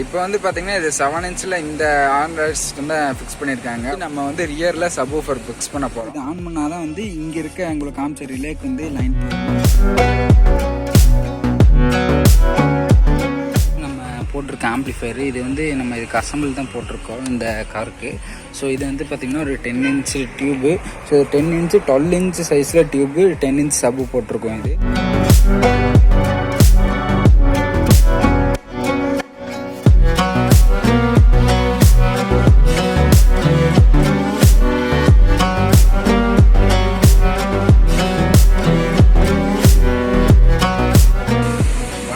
இப்போ வந்து பார்த்தீங்கன்னா இது 7 இன்ச்சில் இந்த ஆண்ட்ராய்ட் சிஸ்டம் தான் ஃபிக்ஸ் பண்ணியிருக்காங்க. நம்ம வந்து ரியரில் சப்வூஃபர் ஃபிக்ஸ் பண்ண போகிறோம். இது ஆன் பண்ணால் தான் வந்து இங்கே இருக்க உங்களுக்கு காமிச்ச ரிலேக்கு வந்து லைன் போட்டிருக்க ஆம்ப்ளிஃபையர். இது வந்து நம்ம இதுக்கு அசம்பிள் தான் போட்டிருக்கோம் இந்த காருக்கு. ஸோ இது வந்து பார்த்திங்கன்னா ஒரு 10 inch tube. So 10 inch 12 inch சைஸில் டியூபு, 10 இன்ச் சப்பு போட்டிருக்கோம். இது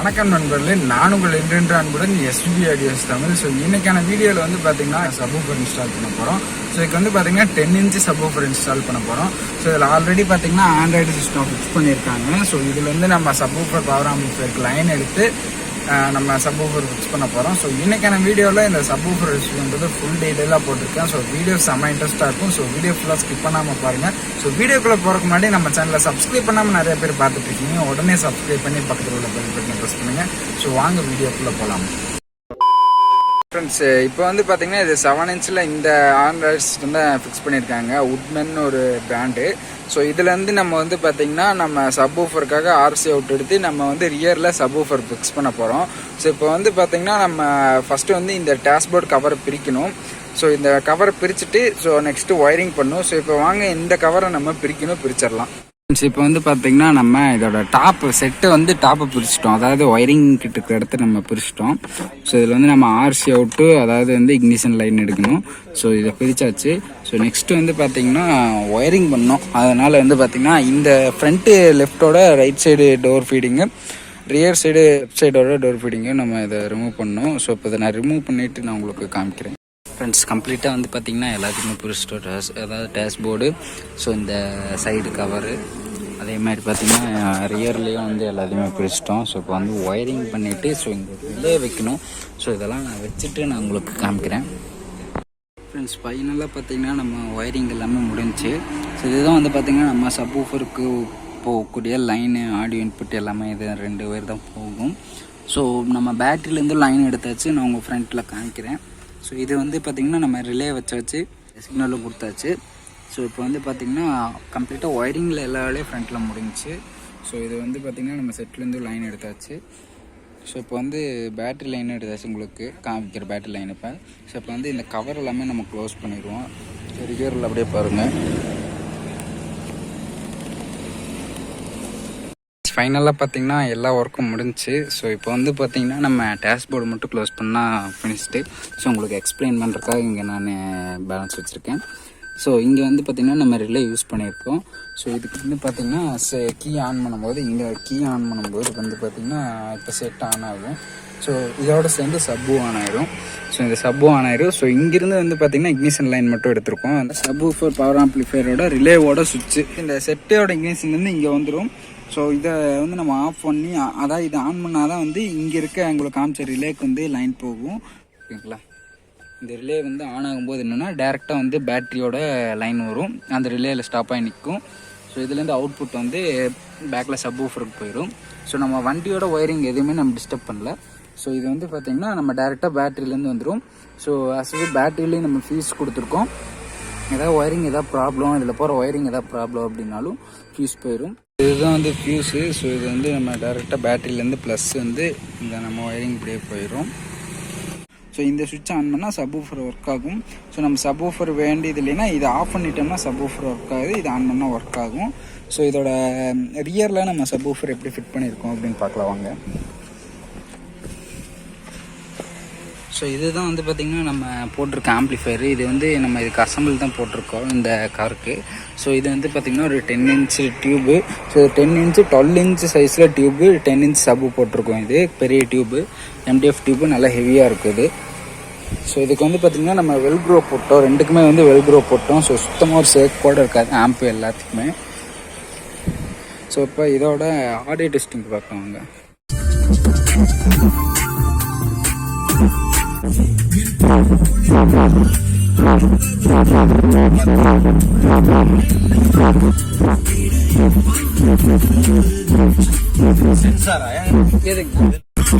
வணக்கம் நண்பர்களே, நான் உங்கள் என்றென்று அன்புடன் S.V.V ஆடியோஸ் தமிழ். ஸோ இன்னைக்கான வீடியோவில் வந்து பார்த்தீங்கன்னா சப்வூஃபர் இன்ஸ்டால் பண்ண போகிறோம். ஸோ இதுக்கு வந்து பார்த்தீங்கன்னா 10 இன்ச்சு சப்வூஃபர் இன்ஸ்டால் பண்ண போகிறோம். ஸோ இதில் ஆல்ரெடி பார்த்தீங்கன்னா ஆண்ட்ராய்டு சிஸ்டம் ஃபிக்ஸ் பண்ணியிருக்காங்க. ஸோ இதில் வந்து நம்ம சப்வூஃபர் பவர் ஆம்பிளிஃபையருக்கு லைன் எடுத்து நம்ம சப்வூஃபர் ஃபிக்ஸ் பண்ண போகிறோம். ஸோ இன்னைக்கான வீடியோவில் இந்த சப்வூஃபர் யூஸ்ன்றது ஃபுல் டீட்டெயிலாக போட்டிருக்கேன். ஸோ வீடியோ செம்ம இன்ட்ரெஸ்ட்டாக இருக்கும். ஸோ வீடியோ ஃபுல்லாக ஸ்கிப் பண்ணாமல் பாருங்கள். ஸோ வீடியோக்குள்ளே போகிறக்கு முன்னாடி நம்ம சேனலில் சப்ஸ்கிரைப் பண்ணாமல் நிறைய பேர் பார்த்துட்டு இருக்கீங்க. உடனே சப்ஸ்கிரைப் பண்ணி பக்கத்தில் உள்ள பெல் பட்டனை ப்ரெஸ் பண்ணுங்கள். ஸோ வாங்க வீடியோக்குள்ளே போகலாம். ஃப்ரெண்ட்ஸ், இப்போ வந்து பார்த்தீங்கன்னா இது 7 இன்ச்சில் இந்த ஆண்ட்ராய்ட் சிஸ்டம் தான் ஃபிக்ஸ் பண்ணியிருக்காங்க. உட்மன் ஒரு பிராண்டு. ஸோ இதுலேருந்து நம்ம வந்து பார்த்திங்கன்னா நம்ம சப்வூஃபருக்காக ஆர்சி அவுட் எடுத்து நம்ம வந்து ரியரில் சப்வூஃபர் ஃபிக்ஸ் பண்ண போகிறோம். ஸோ இப்போ வந்து பார்த்திங்கன்னா நம்ம ஃபஸ்ட்டு வந்து இந்த டேஷ்போர்ட் கவரை பிரிக்கணும். ஸோ இந்த கவரை பிரிச்சுட்டு ஸோ நெக்ஸ்ட்டு ஒயரிங் பண்ணணும். ஸோ இப்போ வாங்க இந்த கவரை நம்ம பிரிச்சிடலாம். இப்போ வந்து பார்த்தீங்கன்னா நம்ம இதோட டாப் செட்டை வந்து டாப்பை பிரிச்சிட்டோம். அதாவது ஒயரிங் கிட்ட இருக்கிற இடத்த நம்ம பிரிச்சிட்டோம். ஸோ இதில் வந்து நம்ம ஆர்சி அவுட்டு, அதாவது வந்து இக்னிஷன் லைன் எடுக்கணும். ஸோ இதை பிரிச்சாச்சு. ஸோ நெக்ஸ்ட்டு வந்து பார்த்தீங்கன்னா ஒயரிங் பண்ணோம். அதனால் வந்து பார்த்தீங்கன்னா இந்த ஃப்ரண்ட்டு லெஃப்டோட right side door fitting, rear side left சைடோட டோர் ஃபீடிங்கு நம்ம இதை ரிமூவ் பண்ணோம். ஸோ இப்போ இதை நான் ரிமூவ் பண்ணிவிட்டு நான் உங்களுக்கு காமிக்கிறேன். ஃப்ரெண்ட்ஸ், கம்ப்ளீட்டாக வந்து பார்த்திங்கன்னா எல்லாத்துக்குமே பிரிச்சிட்டோம். அதாவது டேஷ்போர்டு, ஸோ இந்த சைடு கவரு, அதே மாதிரி பார்த்திங்கன்னா ரியர்லேயும் வந்து எல்லாத்தையுமே பிரிச்சிட்டோம். ஸோ இப்போ வந்து ஒயரிங் பண்ணிவிட்டு ஸோ இங்கே ரிலே வைக்கணும். ஸோ இதெல்லாம் நான் வச்சுட்டு நான் உங்களுக்கு காமிக்கிறேன். ஃப்ரெண்ட்ஸ், ஃபைனலாக பார்த்திங்கன்னா நம்ம ஒயரிங் எல்லாமே முடிஞ்சிச்சு. ஸோ இதுதான் வந்து பார்த்திங்கன்னா நம்ம சப்வூஃபருக்கு போகக்கூடிய லைனு, ஆடியோ இன்புட் எல்லாமே இது 2 ஒயர் தான் போகும். ஸோ நம்ம பேட்டரியிலேருந்து லைன் எடுத்தாச்சு. நான் உங்கள் ஃப்ரண்ட்டில் காமிக்கிறேன். ஸோ இது வந்து பார்த்திங்கன்னா நம்ம ரிலே வச்சு சிக்னலும் கொடுத்தாச்சு. ஸோ இப்போ வந்து பார்த்திங்கன்னா கம்ப்ளீட்டாக ஒயரிங்கில் எல்லா வேலையும் ஃப்ரண்ட்டில் முடிஞ்சிச்சு. ஸோ இது வந்து பார்த்திங்கன்னா நம்ம செட்லேருந்து லைன் எடுத்தாச்சு. ஸோ இப்போ வந்து பேட்ரி லைன் எடுத்தாச்சு, உங்களுக்கு காமிக்கிற பேட்ரி லைன். இப்போ ஸோ இப்போ வந்து இந்த கவர் எல்லாமே நம்ம க்ளோஸ் பண்ணிடுவோம். ஸோ ரிகரில் அப்படியே பாருங்கள். ஃபைனலாக பார்த்திங்கன்னா எல்லா ஒர்க்கும் முடிஞ்சிச்சு. ஸோ இப்போ வந்து பார்த்திங்கன்னா நம்ம டேஷ்போர்டு மட்டும் க்ளோஸ் பண்ணால் ஃபினிஷ்டு. ஸோ உங்களுக்கு எக்ஸ்பிளைன் பண்ணுறதுக்காக இங்கே நான் பேலன்ஸ் வச்சுருக்கேன். ஸோ இங்கே வந்து பார்த்திங்கன்னா நம்ம ரிலே யூஸ் பண்ணியிருக்கோம். ஸோ இதுக்கு வந்து பார்த்திங்கன்னா கீ ஆன் பண்ணும்போது, இங்கே கீ ஆன் பண்ணும்போது வந்து பார்த்திங்கன்னா இப்போ செட் ஆன் ஆகும். ஸோ இதோட சேர்ந்து சப்பு ஆன் ஆயிரும். ஸோ இந்த சப்பு ஆன் ஆயிரும். ஸோ இங்கிருந்து வந்து பார்த்திங்கன்னா இக்னிஷன் லைன் மட்டும் எடுத்திருக்கோம். அந்த சப்வூஃபர் பவர் ஆம்பிளிஃபையரோட ரிலேவோட சுவிட்சு இந்த செட்டோட இக்னிஷன்லேருந்து இங்கே வந்துடும். ஸோ இதை வந்து நம்ம ஆஃப் பண்ணி, அதாவது இதை ஆன் பண்ணால் தான் வந்து இங்கே இருக்க உங்களுக்கு காமிச்ச ரிலேக்கு வந்து லைன் போகும். ஓகேங்களா? இந்த ரிலே வந்து ஆன் ஆகும்போது என்னென்னா டேரெக்டாக வந்து பேட்டரியோட லைன் வரும், அந்த ரிலேயில் ஸ்டாப் ஆகி நிற்கும். ஸோ இதுலேருந்து அவுட்புட் வந்து பேக்கில் சப்வூஃபருக்கு போயிடும். ஸோ நம்ம வண்டியோட ஒயரிங் எதுவுமே நம்ம டிஸ்டர்ப் பண்ணல. ஸோ இது வந்து பார்த்திங்கன்னா நம்ம டேரெக்டாக பேட்டரியிலேருந்து வந்துடும். ஸோ ஆக்சுவலி பேட்டரியிலேயும் நம்ம ஃபீஸ் கொடுத்துருக்கோம். ஏதாவது ஒயரிங் எதாவது ப்ராப்ளம், இதில் போகிற ஒயரிங் எதாவது ப்ராப்ளம் அப்படின்னாலும் ஃபியூஸ் போயிடும். இதுதான் வந்து ஃபியூஸு. ஸோ இது வந்து நம்ம டேரெக்டாக பேட்டரியிலேருந்து ப்ளஸ் வந்து இந்த நம்ம ஒயரிங் இப்படியே போயிடும். ஸோ இந்த சுவிட்ச் ஆன் பண்ணால் சப்வூஃபர் ஒர்க் ஆகும். ஸோ நம்ம சப்வூஃபர் வேண்டியது இல்லைன்னா இதை ஆஃப் பண்ணிட்டோம்னா சப்வூஃபர் ஒர்க் ஆகுது, இது ஆன் பண்ணால் ஒர்க் ஆகும். ஸோ இதோட ரியரில் நம்ம சப்வூஃபர் எப்படி ஃபிட் பண்ணியிருக்கோம் அப்படின்னு பார்க்கலாம் வாங்க. ஸோ இதுதான் வந்து பார்த்திங்கன்னா நம்ம போட்டிருக்க ஆம்ப்ளிஃபையர். இது வந்து நம்ம இதுக்கு அசம்பிள் தான் போட்டிருக்கோம் இந்த காருக்கு. ஸோ இது வந்து பார்த்திங்கன்னா ஒரு 10 inch tube. So 10 inch 12 inch சைஸில் டியூபு, 10 இன்ச் சப்பு போட்டிருக்கோம். இது பெரிய டியூபு, MDF டியூபு, நல்லா ஹெவியாக இருக்குது. ஸோ இதுக்கு வந்து பார்த்திங்கன்னா நம்ம வெல்க்ரோ போட்டோம், ரெண்டுக்குமே வந்து வெல்க்ரோ போட்டோம். ஸோ சுத்தமாக ஒரு சேக் கூட இருக்காது ஆம்பு எல்லாத்துக்குமே. ஸோ இப்போ இதோட ஆடியோ டெஸ்டிங் பார்க்கலாங்க. सेंसर है